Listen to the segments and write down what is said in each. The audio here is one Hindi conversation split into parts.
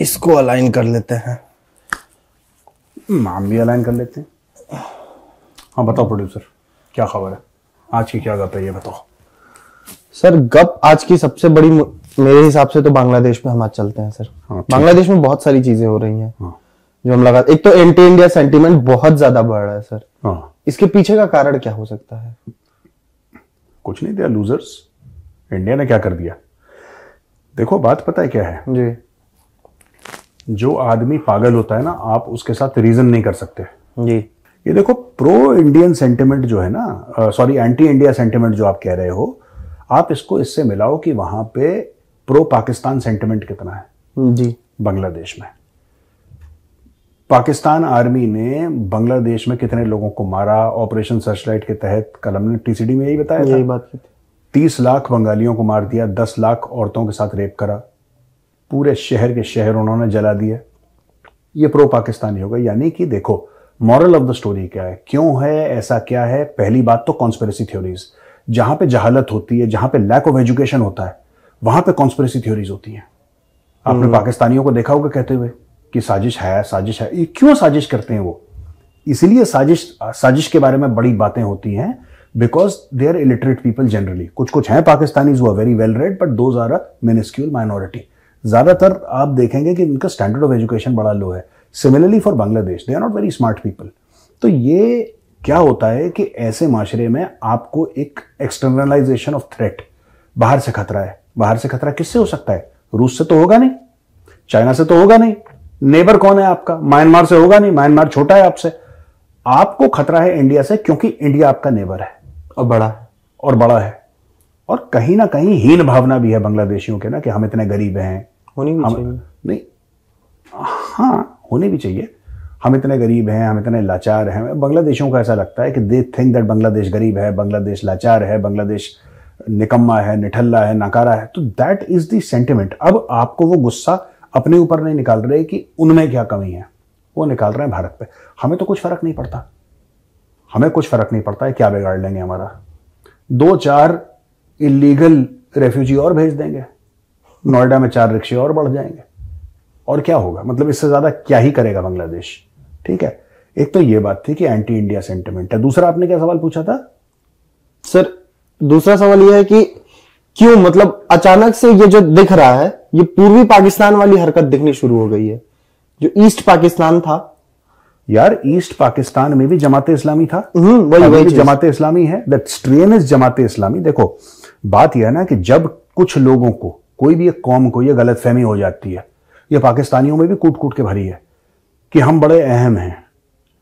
इसको अलाइन कर लेते हैं। नाम भी अलाइन कर लेते हैं। हाँ बताओ प्रोड्यूसर, क्या खबर है आज की, क्या गप है ये बताओ। सर गप आज की सबसे बड़ी मेरे हिसाब से तो बांग्लादेश में हम आज चलते हैं सर। हाँ, बांग्लादेश में बहुत सारी चीजें हो रही हैं। हाँ, जो हम लगा, एक तो एंटी इंडिया सेंटीमेंट बहुत ज्यादा बढ़ रहा है सर। हाँ, इसके पीछे का कारण क्या हो सकता है? कुछ नहीं, दिया लूजर्स। इंडिया ने क्या कर दिया? देखो बात पता है क्या है जी। जो आदमी पागल होता है ना, आप उसके साथ रीजन नहीं कर सकते जी। ये देखो, प्रो इंडियन सेंटिमेंट जो है ना, सॉरी एंटी इंडिया सेंटिमेंट जो आप कह रहे हो, आप इसको इससे मिलाओ कि वहां पे प्रो पाकिस्तान सेंटिमेंट कितना है। जी। बांग्लादेश में पाकिस्तान आर्मी ने बांग्लादेश में कितने लोगों को मारा? ऑपरेशन सर्चलाइट के तहत कल हमने टीसीडी में यही बताया था, यही बात की थी। 30 लाख बंगालियों को मार दिया, 10 लाख औरतों के साथ रेप करा, पूरे शहर के शहर उन्होंने जला दिए। ये प्रो पाकिस्तानी होगा। यानी कि देखो मॉरल ऑफ द स्टोरी क्या है, क्यों है ऐसा, क्या है? पहली बात तो कॉन्स्पिरेसी थ्योरीज। जहां पे जहालत होती है, जहां पे लैक ऑफ एजुकेशन होता है, वहां पे कॉन्स्पिरेसी थ्योरीज होती हैं। आपने पाकिस्तानियों को देखा होगा कहते हुए कि साजिश है, साजिश है। ये क्यों साजिश करते हैं वो? इसलिए साजिश के बारे में बड़ी बातें होती हैं because they are illiterate people generally. कुछ हैं Pakistani who are very well read, but those are a minuscule minority. ज्यादातर आप देखेंगे कि इनका स्टैंडर्ड ऑफ एजुकेशन बड़ा लो है। Similarly for Bangladesh, they are not very smart people. तो ये क्या होता है कि ऐसे माशरे में आपको एक एक्सटर्नलाइजेशन ऑफ थ्रेट, बाहर से खतरा है। बाहर से खतरा किससे हो सकता है? रूस से तो होगा नहीं, चाइना से तो होगा नहीं। नेबर कौन है आपका? म्यांमार से होगा नहीं, म्यांमार छोटा है आपसे। आपको खतरा है इंडिया से, क्योंकि इंडिया आपका नेबर है और बड़ा है। और कहीं ना कहीं हीन भावना भी है बांग्लादेशियों के ना कि हम इतने गरीब हैं। होनी भी चाहिए। नहीं, हाँ होने भी चाहिए। हम इतने गरीब हैं, हम इतने लाचार हैं। बांग्लादेशियों को ऐसा लगता है कि दे थिंक दैट बांग्लादेश गरीब है, बांग्लादेश लाचार है, बांग्लादेश निकम्मा है, निठल्ला है, नकारा है। तो दैट इज द सेंटिमेंट। अब आपको वो गुस्सा अपने ऊपर नहीं निकाल रहे कि उनमें क्या कमी है, वो निकाल रहे हैं भारत पे। हमें तो कुछ फर्क नहीं पड़ता, हमें कुछ फर्क नहीं पड़ता है क्या बिगाड़ लेंगे हमारा। 2-4 इलीगल रेफ्यूजी और भेज देंगे, नोएडा में 4 रिक्शे और बढ़ जाएंगे, और क्या होगा? मतलब इससे ज्यादा क्या ही करेगा बांग्लादेश। ठीक है, एक तो ये बात थी कि एंटी इंडिया सेंटिमेंट है। दूसरा आपने क्या सवाल पूछा था सर? दूसरा सवाल यह है कि क्यों, मतलब अचानक से ये जो दिख रहा है, ये पूर्वी पाकिस्तान वाली हरकत दिखनी शुरू हो गई है। जो ईस्ट पाकिस्तान था यार, ईस्ट पाकिस्तान में भी जमाते इस्लामी था, वही जमाते इस्लामी है। दैट स्ट्रेन इज जमाते इस्लामी। देखो बात यह है ना कि जब कुछ लोगों को, कोई भी एक कौम को, यह गलतफहमी हो जाती है, ये पाकिस्तानियों में भी कूट कूट के भरी है कि हम बड़े अहम हैं,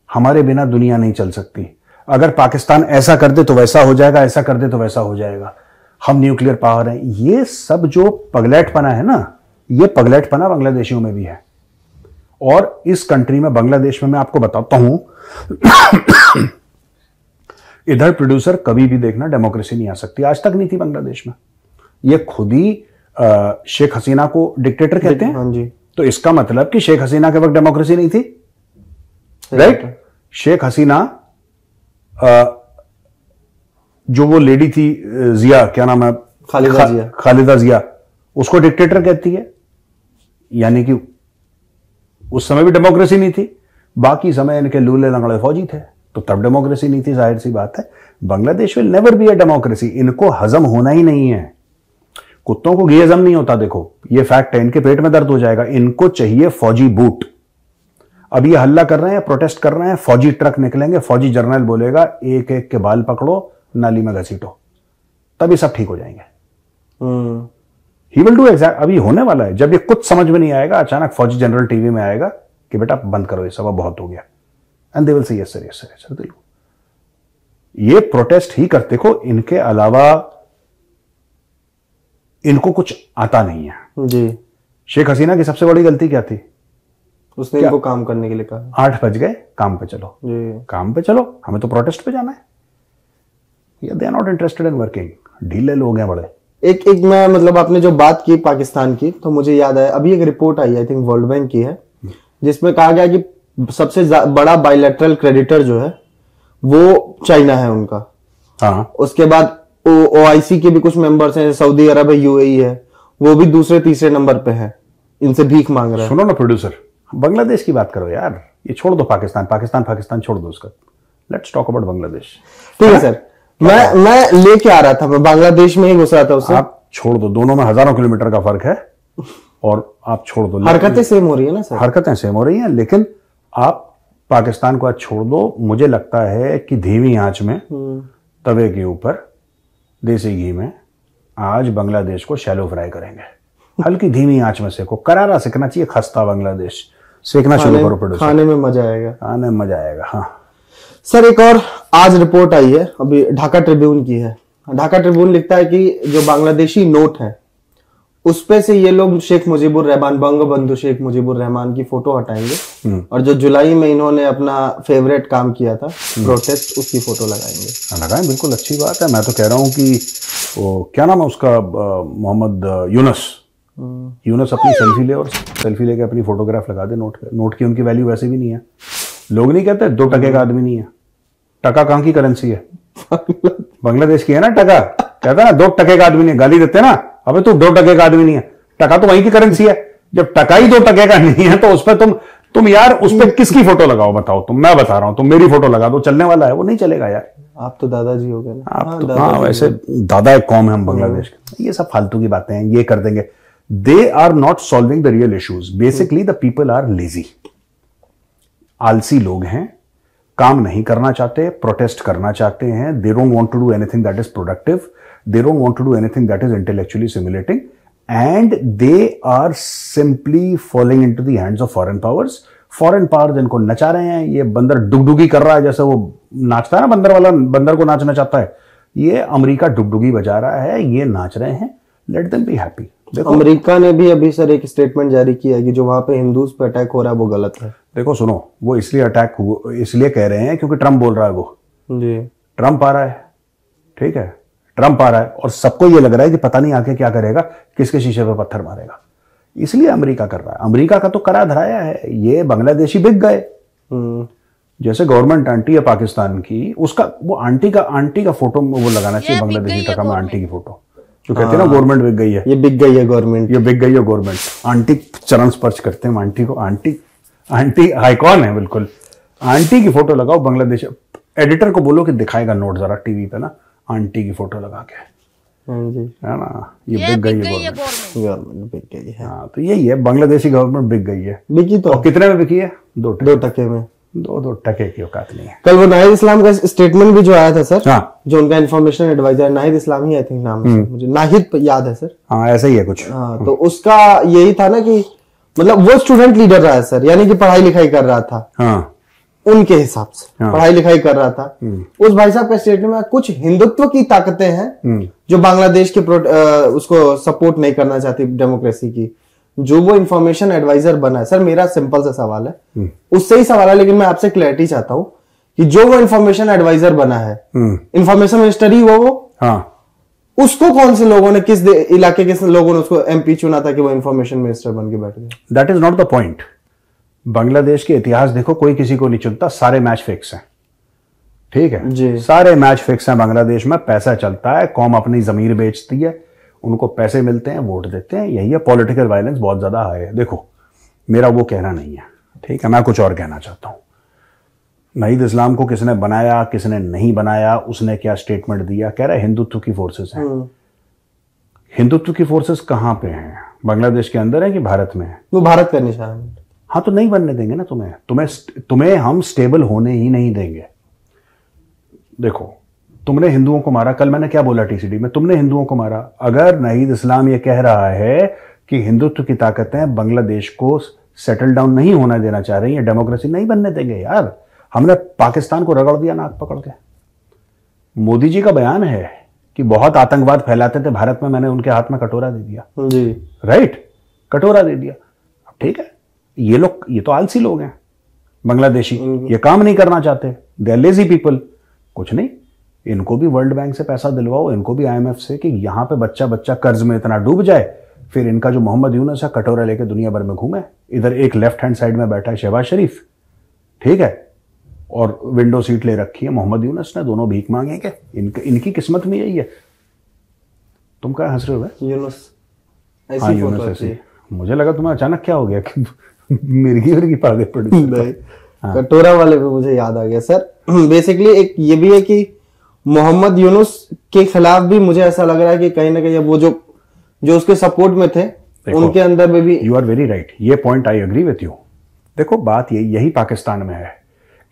हमारे बिना दुनिया नहीं चल सकती। अगर पाकिस्तान ऐसा कर दे तो वैसा हो जाएगा, ऐसा कर दे तो वैसा हो जाएगा, हम न्यूक्लियर पावर हैं। ये सब जो पगलैटपना है ना, ये पगलैटपना बांग्लादेशियों में भी है। और इस कंट्री में, बांग्लादेश में, मैं आपको बताता हूं इधर प्रोड्यूसर कभी भी देखना डेमोक्रेसी नहीं आ सकती, आज तक नहीं थी बांग्लादेश में। ये खुद ही शेख हसीना को डिक्टेटर कहते हैं। हाँ जी। तो इसका मतलब कि शेख हसीना के वक्त डेमोक्रेसी नहीं थी, राइट? शेख हसीना, जो वो लेडी थी जिया, क्या नाम है, खालिदा जिया, उसको डिक्टेटर कहती है। यानी कि उस समय भी डेमोक्रेसी नहीं थी, बाकी समय इनके लूले लंगड़े फौजी थे, तो तब डेमोक्रेसी नहीं थी। जाहिर सी बात है, Bangladesh will never be a democracy. इनको हजम होना ही नहीं है। कुत्तों को घी हजम नहीं होता, देखो ये फैक्ट है। इनके पेट में दर्द हो जाएगा, इनको चाहिए फौजी बूट। अब ये हल्ला कर रहे हैं, प्रोटेस्ट कर रहे हैं, फौजी ट्रक निकलेंगे, फौजी जर्नल बोलेगा एक एक के बाल पकड़ो, नाली में घसीटो, तभी सब ठीक हो जाएंगे। He will do exact. अभी होने वाला है, जब ये कुछ समझ में नहीं आएगा, अचानक फौजी जनरल टीवी में आएगा कि बेटा बंद करो ये सब, अब बहुत हो गया। And they will say yes sir, yes sir, yes sir. ये प्रोटेस्ट ही करते को, इनके अलावा इनको कुछ आता नहीं है जी। शेख हसीना की सबसे बड़ी गलती क्या थी? उसने इनको काम करने के लिए कहा, 8 बज गए, काम पे चलो जी। काम पे चलो, हमें तो प्रोटेस्ट पे जाना है। They are not interested in working. ढीले लोग हैं बड़े। एक मैं, मतलब आपने जो बात की पाकिस्तान की, तो मुझे याद आया, अभी एक report I, I think world bank की है, जिसमें कहा गया कि सबसे बड़ा बायलैटरल क्रेडिटर जो है वो चाइना है उनका। हाँ। उसके बाद ओआईसी के भी कुछ मेंबर्स हैं, सऊदी अरब है, यूएई है, वो भी दूसरे तीसरे नंबर पे है। इनसे भीख मांग रहा है। सुनो ना प्रोड्यूसर, बांग्लादेश की बात करो यार, ये छोड़ दो पाकिस्तान पाकिस्तान पाकिस्तान छोड़ दो उसका, लेट्स टॉक अबाउट बांग्लादेश। ठीक है सर, मैं लेके आ रहा था, मैं बांग्लादेश में ही घुस रहा था उससे। आप छोड़ दो, दोनों में हजारों किलोमीटर का फर्क है, और आप छोड़ दो। हरकतें सेम हो रही है ना सर? हरकतें सेम हो रही हैं, लेकिन आप पाकिस्तान को आज छोड़ दो। मुझे लगता है कि धीमी आंच में तवे के ऊपर देसी घी में आज बांग्लादेश को शैलो फ्राई करेंगे। हल्की धीमी आंच में सेको, करारा सेकना चाहिए, खस्ता बांग्लादेश सेकना शुरू करो प्रोड्यूसर। खाने में मजा आएगा, खाने में मजा आएगा। हाँ सर, एक और आज रिपोर्ट आई है, अभी ढाका ट्रिब्यून की है। ढाका ट्रिब्यून लिखता है कि जो बांग्लादेशी नोट है उस पे से ये लोग शेख मुजीबुर रहमान, बंगबंधु शेख मुजीबुर रहमान की फोटो हटाएंगे, और जो जुलाई में इन्होंने अपना फेवरेट काम किया था प्रोटेस्ट, उसकी फोटो लगाएंगे। लगाएं, बिल्कुल अच्छी बात है। मैं तो कह रहा हूं कि वो क्या नाम है उसका, मोहम्मद यूनुस अपनी सेल्फी ले, और सेल्फी लेके अपनी फोटोग्राफ लगा दे नोट की उनकी वैल्यू वैसे भी नहीं है। लोग नहीं कहते 2 टके का आदमी नहीं है। टका कहाँ की करेंसी है? बांग्लादेश की है ना टका। कहता है ना 2 टके का आदमी नहीं, गाली देते ना, अबे तू 2 टके का आदमी नहीं है। टका तो वहीं की करेंसी है। जब टका ही 2 टके का नहीं है तो उस पर तुम यार उस पर किसकी फोटो लगाओ बताओ? मैं बता रहा हूं, तुम मेरी फोटो लगा दो, चलने वाला है वो? नहीं चलेगा यार। आप तो दादाजी हो गए ना। आप तो हाँ, वैसे दादा एक कौम है हम बांग्लादेश के। ये सब फालतू की बातें हैं, ये कर देंगे। They are not solving the real issues. Basically the people are lazy, आलसी लोग हैं, काम नहीं करना चाहते, प्रोटेस्ट करना चाहते हैं। They don't want to do anything that is productive, they don't want to do anything that is intellectually simulating, and they are simply falling into the hands of foreign powers. Foreign powers इनको नचा रहे हैं। ये बंदर डुगडुगी कर रहा है, जैसे वो नाचता है ना बंदर वाला, बंदर को नाचना चाहता है। ये अमेरिका डुगडुगी बजा रहा है, ये नाच रहे हैं। Let them be happy. America ने भी अभी सर एक स्टेटमेंट जारी किया है कि जो वहां पे हिंदूज पे अटैक हो रहा है वो गलत है। देखो सुनो, वो इसलिए कह रहे हैं क्योंकि ट्रम्प बोल रहा है। वो जी, ट्रम्प आ रहा है, ठीक है, ट्रम्प आ रहा है, और सबको ये लग रहा है कि पता नहीं आके क्या करेगा, किसके शीशे पे पत्थर मारेगा। इसलिए अमेरिका कर रहा है। अमेरिका का तो करा धराया है। ये बांग्लादेशी बिक गए। जैसे गवर्नमेंट आंटी है पाकिस्तान की, उसका वो आंटी का फोटो वो लगाना चाहिए बांग्लादेशी टका में, आंटी की फोटो। जो कहते हैं ना गवर्नमेंट बिक गई है, ये बिक गई है गवर्नमेंट, ये बिक गई है गवर्नमेंट। आंटी चरण स्पर्श करते हैं आंटी को। आंटी आइकॉन है बिल्कुल। आंटी की फोटो लगाओ बांग्लादेश। एडिटर को बोलो कि दिखाएगा नोट जरा टीवी पे ना, आंटी की फोटो लगा के। हाँ जी, है ना, ये बिक गई है गवर्नमेंट बिक गई है। हाँ, तो यही है, बांग्लादेशी गवर्नमेंट बिक गई है। बिकी तो और कितने में बिकी है? 2 टके में। 2 टके की औकात नहीं है। कल वो नाहिद इस्लाम का स्टेटमेंट भी जो आया था सर, हाँ, जो उनका इन्फॉर्मेशन एडवाइजर, नाहिद इस्लाम ही आई थिंक नाम है, मुझे नाहिद याद है सर। हाँ, ऐसा ही है कुछ। हाँ, तो उसका यही था ना कि मतलब वो स्टूडेंट लीडर रहा है सर, यानी कि पढ़ाई लिखाई कर रहा था। हाँ, उनके हिसाब से हाँ, पढ़ाई लिखाई कर रहा था। उस भाई साहब के स्टेटमेंट में कुछ हिंदुत्व की ताकतें हैं जो बांग्लादेश के उसको सपोर्ट नहीं करना चाहती डेमोक्रेसी की। जो वो इंफॉर्मेशन एडवाइजर बना है सर, मेरा सिंपल सा सवाल है, उससे ही सवाल है, लेकिन मैं आपसे क्लैरिटी चाहता हूं कि जो वो इंफॉर्मेशन एडवाइजर बना है, इंफॉर्मेशन मिनिस्टर ही वो हाँ, उसको कौन से लोगों ने, किस इलाके के लोगों ने उसको एमपी चुना था कि वो इंफॉर्मेशन मिनिस्टर बन के बैठ गए? That is not the point. Bangladesh के इतिहास देखो, कोई किसी को नहीं चुनता, सारे मैच फिक्स हैं। ठीक है जी, सारे मैच फिक्स हैं बांग्लादेश में। पैसा चलता है, कौम अपनी जमीर बेचती है, उनको पैसे मिलते हैं, वोट देते हैं। यही है, पॉलिटिकल वायलेंस बहुत ज्यादा हाई है। देखो, मेरा वो कहना नहीं है, ठीक है, मैं कुछ और कहना चाहता हूं। नाहिद इस्लाम को किसने बनाया, किसने नहीं बनाया, उसने क्या स्टेटमेंट दिया? कह रहा है हिंदुत्व की फोर्सेस हैं। हिंदुत्व की फोर्सेस कहां पे हैं? बांग्लादेश के अंदर है कि भारत में है? वो भारत का निशान। हाँ, तो नहीं बनने देंगे ना तुम्हें हम स्टेबल होने ही नहीं देंगे। देखो, तुमने हिंदुओं को मारा। कल मैंने क्या बोला टीसीडी में? तुमने हिंदुओं को मारा। अगर नाहिद इस्लाम ये कह रहा है कि हिंदुत्व की ताकतें बांग्लादेश को सेटल डाउन नहीं होना देना चाह रही है, डेमोक्रेसी नहीं बनने देंगे यार। हमने पाकिस्तान को रगड़ दिया नाक पकड़ के। मोदी जी का बयान है कि बहुत आतंकवाद फैलाते थे भारत में, मैंने उनके हाथ में कटोरा दे दिया जी, राइट, कटोरा दे दिया। अब ठीक है, ये तो आलसी लोग हैं बांग्लादेशी, ये काम नहीं करना चाहते, दे आर लेजी पीपल। कुछ नहीं, इनको भी वर्ल्ड बैंक से पैसा दिलवाओ, इनको भी आईएमएफ से, कि यहां पे बच्चा बच्चा कर्ज में इतना डूब जाए, फिर इनका जो मोहम्मद यूनुस है कटोरा लेके दुनिया भर में घूमे। इधर एक लेफ्ट हैंड साइड में बैठा है शहबाज शरीफ, ठीक है, और विंडो सीट ले रखी है मोहम्मद यूनुस ने। दोनों भीख मांगेंगे। इनकी किस्मत में यही है। तुम क्या हंस रहे हो? यूनुस हाँ, यूनुस ऐसी मुझे लगा तुम्हें अचानक क्या हो गया कि मिर्गी मिर्गी पागे पड़ी। नहीं, कटोरा वाले पे मुझे याद आ गया सर। बेसिकली एक ये भी है कि मोहम्मद यूनुस के खिलाफ भी मुझे ऐसा लग रहा है कि कहीं ना कहीं वो जो उसके सपोर्ट में थे उनके अंदर में भी। यू आर वेरी राइट, ये point I agree with you. देखो बात यही पाकिस्तान में है।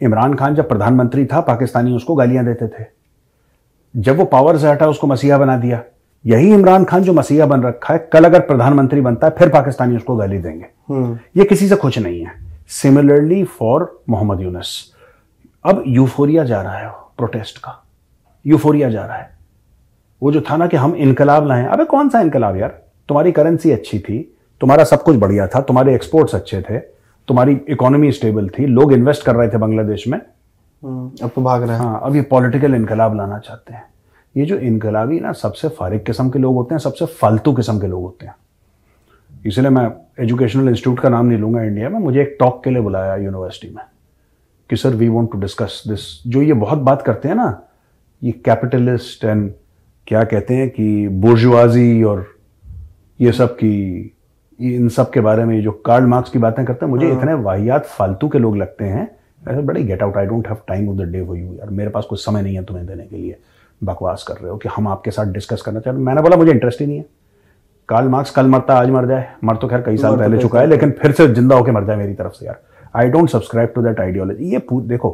इमरान खान जब प्रधानमंत्री था पाकिस्तानी उसको गालियां देते थे, जब वो पावर से हटा उसको मसीहा बना दिया। यही इमरान खान जो मसीहा बन रखा है, कल अगर प्रधानमंत्री बनता है फिर पाकिस्तानी उसको गाली देंगे। ये किसी से खुश नहीं है। सिमिलरली फॉर मोहम्मद यूनुस, अब यूफोरिया जा रहा है प्रोटेस्ट का, यूफोरिया जा रहा है। वो जो था ना कि हम इनकलाब लाए, अबे कौन सा इनकलाब यार? तुम्हारी करेंसी अच्छी थी, तुम्हारा सब कुछ बढ़िया था, तुम्हारे एक्सपोर्ट्स अच्छे थे, तुम्हारी इकोनॉमी स्टेबल थी, लोग इन्वेस्ट कर रहे थे बांग्लादेश में। अब तो भाग रहे हैं। हाँ, अब ये पॉलिटिकल इनकलाब लाना चाहते हैं। ये जो इनकलाबी ना सबसे फारिग किस्म के लोग होते हैं, सबसे फालतू किस्म के लोग होते हैं। इसलिए मैं एजुकेशनल इंस्टीट्यूट का नाम नहीं लूंगा इंडिया में, मुझे एक टॉक के लिए बुलाया यूनिवर्सिटी में कि sir we want to discuss this. जो ये बहुत बात करते हैं ना, ये कैपिटलिस्ट एंड क्या कहते हैं कि बुर्जुआजी और ये सब की, इन सब के बारे में जो कार्ल मार्क्स की बातें करते हैं, मुझे इतने वाहियात फालतू के लोग लगते हैं। ऐसे बड़े get out, I don't have time of the day for you यार, मेरे पास कुछ समय नहीं है तुम्हें देने के लिए। बकवास कर रहे हो कि हम आपके साथ डिस्कस करना चाहते हैं। मैंने बोला मुझे इंटरेस्ट ही नहीं है। कार्ल मार्क्स कल मरता आज मर जाए, मर तो खैर कई साल पहले चुका है, लेकिन फिर से जिंदा होकर मर जाए मेरी तरफ से यार। I don't subscribe to that ideology. ये देखो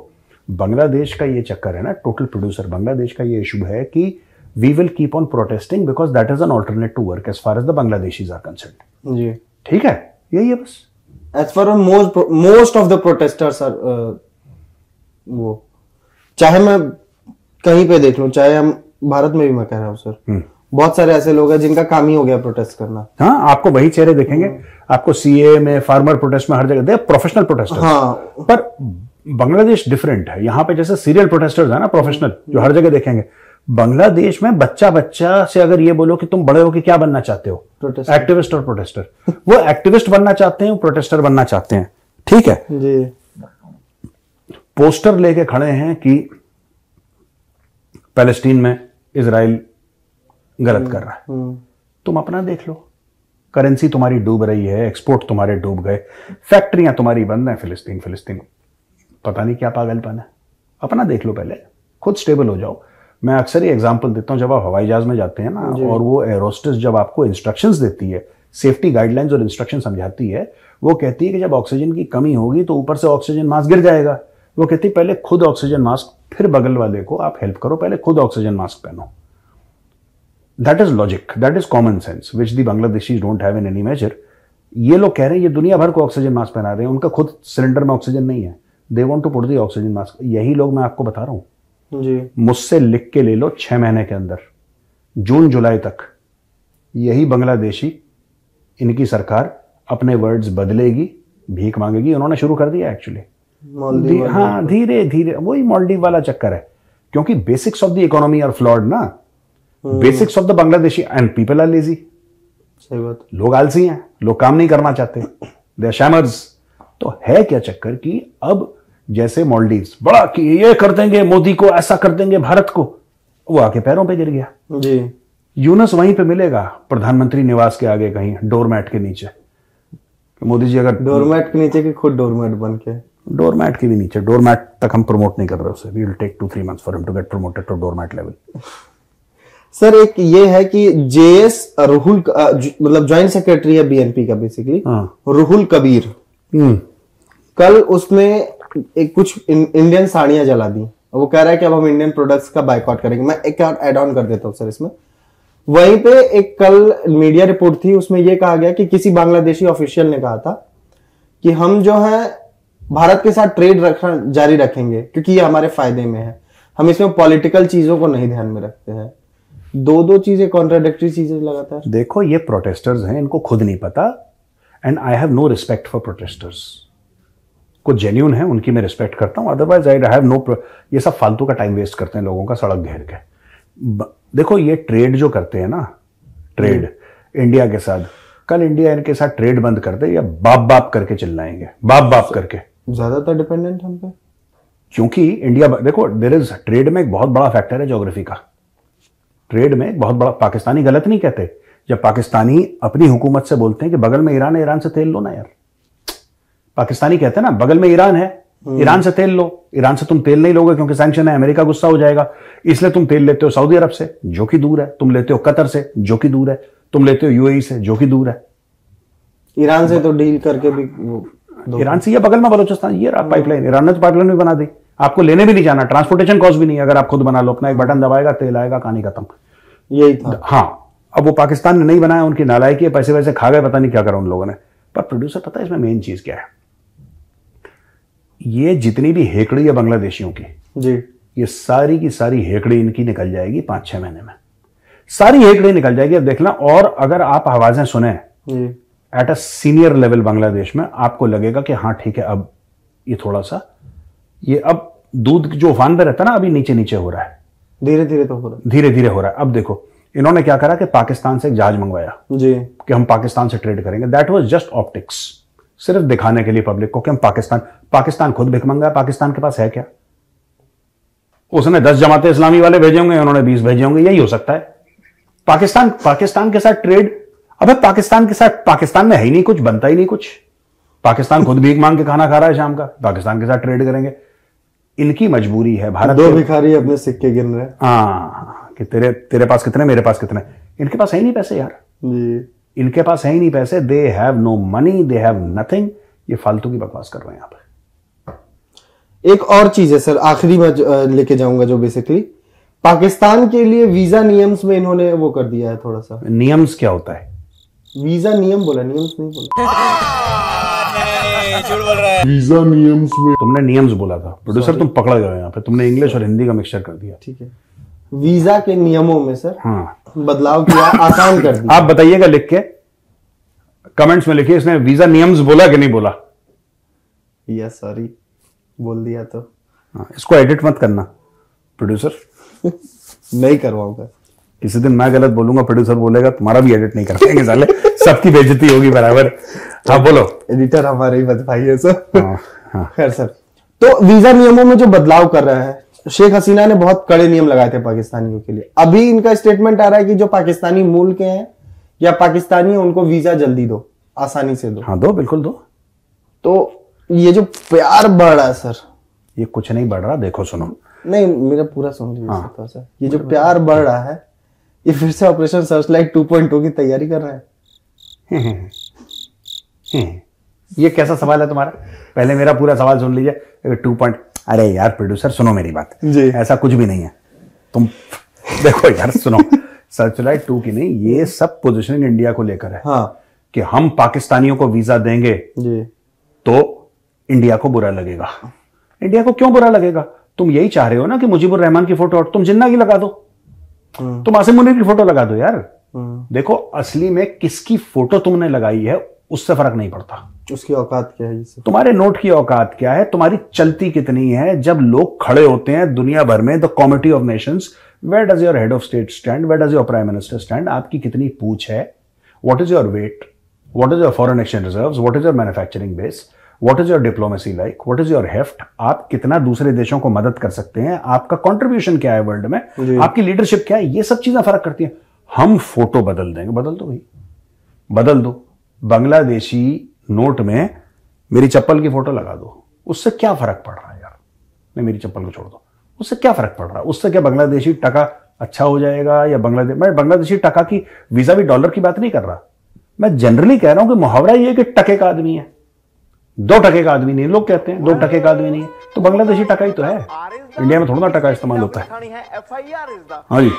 बांग्लादेश का ये चक्कर है ना, टोटल प्रोड्यूसर बांग्लादेश का ये इशू है कि we will keep on protesting because that is an alternate to work as far as the Bangladeshis are concerned. जी ठीक है, यही है बस। As far most of the protesters are, वो चाहे मैं कहीं पे देख लूं, चाहे हम भारत में भी, मैं कह रहा हूँ सर, बहुत सारे ऐसे लोग हैं जिनका काम ही हो गया प्रोटेस्ट करना। हाँ, आपको वही चेहरे देखेंगे, आपको सीए में, फार्मर प्रोटेस्ट में, हर जगह दे प्रोफेशनल प्रोटेस्टर्स। हाँ, पर बांग्लादेश डिफरेंट है। यहाँ पे जैसे सीरियल प्रोटेस्टर्स है ना, प्रोफेशनल, जो हर जगह देखेंगे। बांग्लादेश में बच्चा से अगर ये बोलो कि तुम बड़े हो कि क्या बनना चाहते हो, एक्टिविस्ट और प्रोटेस्टर, वो एक्टिविस्ट बनना चाहते हैं, प्रोटेस्टर बनना चाहते हैं। ठीक है जी। पोस्टर लेके खड़े हैं कि पैलेस्टीन में इजराइल गलत कर रहा है। तुम अपना देख लो, करेंसी तुम्हारी डूब रही है, एक्सपोर्ट तुम्हारे डूब गए, फैक्ट्रियां तुम्हारी बंद हैं, फिलिस्तीन पता नहीं क्या पागलपन है। अपना देख लो, पहले खुद स्टेबल हो जाओ। मैं अक्सर ही एग्जांपल देता हूं, जब आप हवाई जहाज में जाते हैं ना, और वो एरोस्टेस जब आपको इंस्ट्रक्शंस देती है, सेफ्टी गाइडलाइंस और इंस्ट्रक्शन समझाती है, वो कहती है कि जब ऑक्सीजन की कमी होगी तो ऊपर से ऑक्सीजन मास्क गिर जाएगा। वो कहती है पहले खुद ऑक्सीजन मास्क, फिर बगल वाले को आप हेल्प करो, पहले खुद ऑक्सीजन मास्क पहनो। That is logic, that is common sense which the Bangladeshis don't have in any measure. ये लोग कह रहे हैं ये दुनिया भर को ऑक्सीजन मास्क पहना रहे हैं, उनका खुद सिलेंडर में ऑक्सीजन नहीं है। They want to put the oxygen mask. यही लोग, मैं आपको बता रहा हूं जी, मुझसे लिख के ले लो, 6 महीने के अंदर, जून जुलाई तक, यही बांग्लादेशी, इनकी सरकार अपने वर्ड्स बदलेगी, भीख मांगेगी। उन्होंने शुरू कर दिया एक्चुअली। हाँ, धीरे धीरे वही मालदीव वाला चक्कर है, क्योंकि basics of the economy are flawed ना। Basics of the Bangladeshi and people are lazy. सही बात। लोग आलसी हैं, लोग काम नहीं करना चाहते, दे आर शैमर्स। तो है क्या चक्कर कि अब जैसे मालदीव्स बड़ा कि ये कर देंगे मोदी को, ऐसा कर देंगे भारत को, वो आके पैरों पे गिर गया। जी। यूनुस वहीं पे मिलेगा, प्रधानमंत्री निवास के आगे कहीं डोरमैट के नीचे। मोदी जी अगर डोरमैट के नीचे, कि खुद डोरमैट बन के, डोरमैट के भी नीचे, डोरमैट तक हम प्रमोट नहीं कर रहे उसे। We will take 2-3 months for him to get promoted to doormat level. Sir एक ये है कि जेएस रुहुल, मतलब ज्वाइंट सेक्रेटरी है बीएनपी का बेसिकली, रुहुल कबीर, कल उसने एक कुछ इंडियन साड़ियां जला दी। वो कह रहा है कि अब हम इंडियन प्रोडक्ट्स का बायकॉट करेंगे। मैं एक और ऐड ऑन कर देता हूं सर इसमें। वहीं पे एक कल मीडिया रिपोर्ट थी, उसमें यह कहा गया कि किसी बांग्लादेशी ऑफिशियल ने कहा था कि हम जो है भारत के साथ ट्रेड रखना जारी रखेंगे क्योंकि ये हमारे फायदे में है, हम इसमें पॉलिटिकल चीजों को नहीं ध्यान में रखते हैं। दो चीजें, कॉन्ट्राडिक्टरी चीजें लगातार। देखो ये प्रोटेस्टर्स हैं, इनको खुद नहीं पता, and I have no respect for protesters. कुछ जेन्यून है, उनकी मैं रिस्पेक्ट करता हूं, अदरवाइज आई हैव नो। ये सब फालतू का टाइम वेस्ट करते हैं लोगों का सड़क घेर के। देखो ये ट्रेड जो करते हैं ना, ट्रेड इंडिया के साथ, कल इंडिया इनके साथ ट्रेड बंद कर दे या बाप बाप करके चिल्लाएंगे, बाप बाप करके। ज्यादातर डिपेंडेंट हम पे, क्योंकि इंडिया, देखो देयर इज, ट्रेड में एक बहुत बड़ा फैक्टर है ज्योग्राफी का। ट्रेड में बहुत बड़ा, पाकिस्तानी गलत नहीं कहते, जब पाकिस्तानी अपनी हुकूमत से बोलते हैं कि बगल में ईरान है, ईरान से तेल लो ना यार। पाकिस्तानी कहते हैं ना बगल में ईरान है, ईरान से तेल लो। ईरान से तुम तेल नहीं लोगे क्योंकि सैंक्शन है, अमेरिका गुस्सा हो जाएगा, इसलिए तुम तेल लेते हो सऊदी अरब से जो कि दूर है, तुम लेते हो कतर से जो कि दूर है, तुम लेते हो यूएई से जो कि दूर है। ईरान से तो डील करके भी ईरान से, या बगल में बलोचिस्तान, ये रहा पाइपलाइन। ईरान ने तो पाइपलाइन भी बना दी, आपको लेने भी नहीं जाना, ट्रांसपोर्टेशन कॉस्ट भी नहीं, अगर आप खुद बना लो, अपना एक बटन दबाएगा, तेल आएगा, कहानी खत्म। यही था। हाँ, अब वो पाकिस्तान ने नहीं बनाया, उनकी नालायकी है, पैसे वैसे खा गए, पता नहीं क्या करा उन लोगों ने। पर प्रोड्यूसर पता है इसमें मेन चीज क्या है? ये जितनी भी हेकड़ी है बांग्लादेशियों की जी, ये सारी की सारी हेकड़ी इनकी निकल जाएगी 5-6 महीने में, सारी हेकड़ी निकल जाएगी। अब देखना, और अगर आप आवाजें सुने at a senior level Bangladesh में, आपको लगेगा कि हाँ ठीक है, अब ये थोड़ा सा, ये अब दूध जो उफान पे रहता है ना, अभी नीचे नीचे हो रहा है, धीरे धीरे तो हो रहा है, धीरे धीरे हो रहा है। अब देखो इन्होंने क्या करा कि पाकिस्तान से एक जहाज मंगवाया जी, कि हम पाकिस्तान से ट्रेड करेंगे। दैट वाज जस्ट ऑप्टिक्स, सिर्फ दिखाने के लिए पब्लिक को कि हम पाकिस्तान खुद भिखमंगा है, पाकिस्तान के पास है क्या? उसने 10 जमाते इस्लामी वाले भेजे होंगे, उन्होंने 20 भेजे होंगे, यही हो सकता है। पाकिस्तान के साथ ट्रेड, अबे पाकिस्तान के साथ, पाकिस्तान में है ही नहीं कुछ, बनता ही नहीं कुछ, पाकिस्तान खुद भीख मांग के खाना खा रहा है शाम का, पाकिस्तान के साथ ट्रेड करेंगे। इनकी मजबूरी है। भारत दो भिखारी अपने सिक्के गिन रहे हैं। हाँ, कि तेरे पास कितने, मेरे पास कितने। इनके पास है ही नहीं पैसे यार जी, इनके पास है ही नहीं पैसे। They have no money, they have nothing. ये फालतू की बकवास कर रहे हैं यहाँ पे। एक और चीज है सर, आखिरी में लेके जाऊंगा, जो बेसिकली पाकिस्तान के लिए वीजा नियम्स में इन्होंने वो कर दिया है थोड़ा सा। नियम्स क्या होता है? वीजा नियम बोला, नियम्स नहीं बोला। झूठ बोल रहा है। वीजा नियम्स में तुमने नियम्स बोला था प्रोड्यूसर, तुम पकड़ गए यहाँ पे, तुमने इंग्लिश और हिंदी का मिक्सचर कर दिया। ठीक है, वीजा के नियमों में सर हाँ, बदलाव किया, आसान कर दिया। आप बताइएगा लिख के कमेंट्स में, लिखिए इसने वीजा नियम्स बोला कि नहीं बोला। यस, सॉरी, बोल दिया तो। हाँ, इसको एडिट मत करना प्रोड्यूसर। नहीं करवाऊंगा। किसी दिन मैं गलत बोलूंगा, प्रोड्यूसर बोलेगा, तुम्हारा भी एडिट नहीं करेंगे साले, सबकी बेइज्जती होगी बराबर। हाँ बोलो। एडिटर हमारे ही भाई है सर। हाँ। खैर सर, तो वीजा नियमों में जो बदलाव कर रहा है, शेख हसीना ने बहुत कड़े नियम लगाए थे पाकिस्तानियों के लिए। अभी इनका स्टेटमेंट आ रहा है कि जो पाकिस्तानी मूल के हैं या पाकिस्तानी है, उनको वीजा जल्दी दो, आसानी से दो। हाँ दो, बिल्कुल दो। तो ये जो प्यार बढ़ रहा है सर, ये कुछ नहीं बढ़ रहा, देखो सुनो। नहीं, मेरा पूरा सुन लीजिए थोड़ा सा। ये जो प्यार बढ़ रहा है, ये फिर से ऑपरेशन सर्चलाइट 2.0 की तैयारी कर रहा है। ये कैसा सवाल है तुम्हारा? पहले मेरा पूरा सवाल सुन लीजिए। 2. अरे यार प्रोड्यूसर सुनो मेरी बात जी, ऐसा कुछ भी नहीं है। तुम देखो यार सुनो, सर्चलाइट 2 की नहीं, ये सब पोजीशनिंग इंडिया को लेकर है। हाँ, कि हम पाकिस्तानियों को वीजा देंगे जी, तो इंडिया को बुरा लगेगा। इंडिया को क्यों बुरा लगेगा? तुम यही चाह रहे हो ना कि मुजीबुर रहमान की फोटो, तुम जिन्ना की लगा दो, तुम आसिम मुनीर की फोटो लगा दो यार। देखो असली में किसकी फोटो तुमने लगाई है उससे फर्क नहीं पड़ता। उसकी औकात क्या है? इससे तुम्हारे नोट की औकात क्या है, तुम्हारी चलती कितनी है। जब लोग खड़े होते हैं दुनिया भर में, the comity of nations, where does your head of state stand, where does your prime minister stand, आपकी कितनी पूछ है, what is your weight, what is your foreign exchange reserves, what is your manufacturing base, what is your diplomacy like, what is your heft, आप कितना दूसरे देशों को मदद कर सकते हैं, आपका कंट्रीब्यूशन क्या है वर्ल्ड में, आपकी लीडरशिप क्या है, ये सब चीजें फर्क करती हैं। हम फोटो बदल देंगे, बदल दो भाई, बदल दो। बांग्लादेशी नोट में मेरी चप्पल की फोटो लगा दो, उससे क्या फर्क पड़ रहा है यार? नहीं, मेरी चप्पल को छोड़ दो, उससे क्या फर्क पड़ रहा है? उससे क्या बांग्लादेशी टका अच्छा हो जाएगा? या मैं बांग्लादेशी टका की वीजा भी डॉलर की बात नहीं कर रहा, मैं जनरली कह रहा हूं कि मुहावरा ये कि टके का आदमी है, 2 टके का आदमी नहीं। लोग कहते हैं 2 टके का आदमी नहीं है, तो बांग्लादेशी टका ही तो है। इंडिया में थोड़ा ना टका इस्तेमाल होता है। हाँ जी,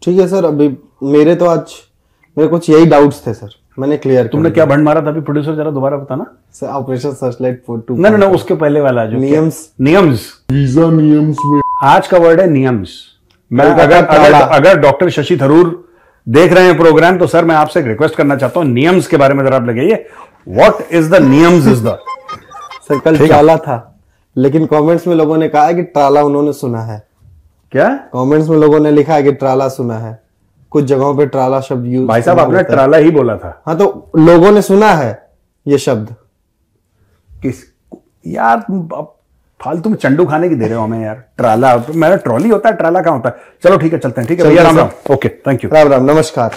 ठीक है सर। अभी मेरे कुछ यही डाउट्स थे सर, मैंने क्लियर। तुमने क्या भंड मारा था अभी प्रोड्यूसर, जरा दोबारा बताना। Sir operation Searchlight 2. ना उसके पहले वाला जो नियम्स वीजा नियम्स में आज का वर्ड है नियम्स। मैं अगर डॉक्टर शशि थरूर देख रहे हैं प्रोग्राम, तो सर मैं आपसे एक रिक्वेस्ट करना चाहता हूं, नियम्स के बारे में जरा आप लगाइए। व्हाट इज द नियम्स इज द। सर कल ट्राला था, लेकिन कमेंट्स में लोगों ने कहा है कि ट्राला उन्होंने सुना है। क्या कमेंट्स में लोगों ने लिखा है कि ट्राला सुना है, कुछ जगहों पे ट्राला शब्द यूज। भाई साहब आपने ट्राला ही बोला था। हाँ, तो लोगों ने सुना है ये शब्द। किस यार, फालतू में चंडू खाने की दे रहे हो हमें यार। ट्राला, मेरा ट्रॉली होता है, ट्राला कहाँ होता है? चलो ठीक है, चलते हैं। ठीक है भैया, Ram Ram. Okay, thank you, Ram Ram, नमस्कार।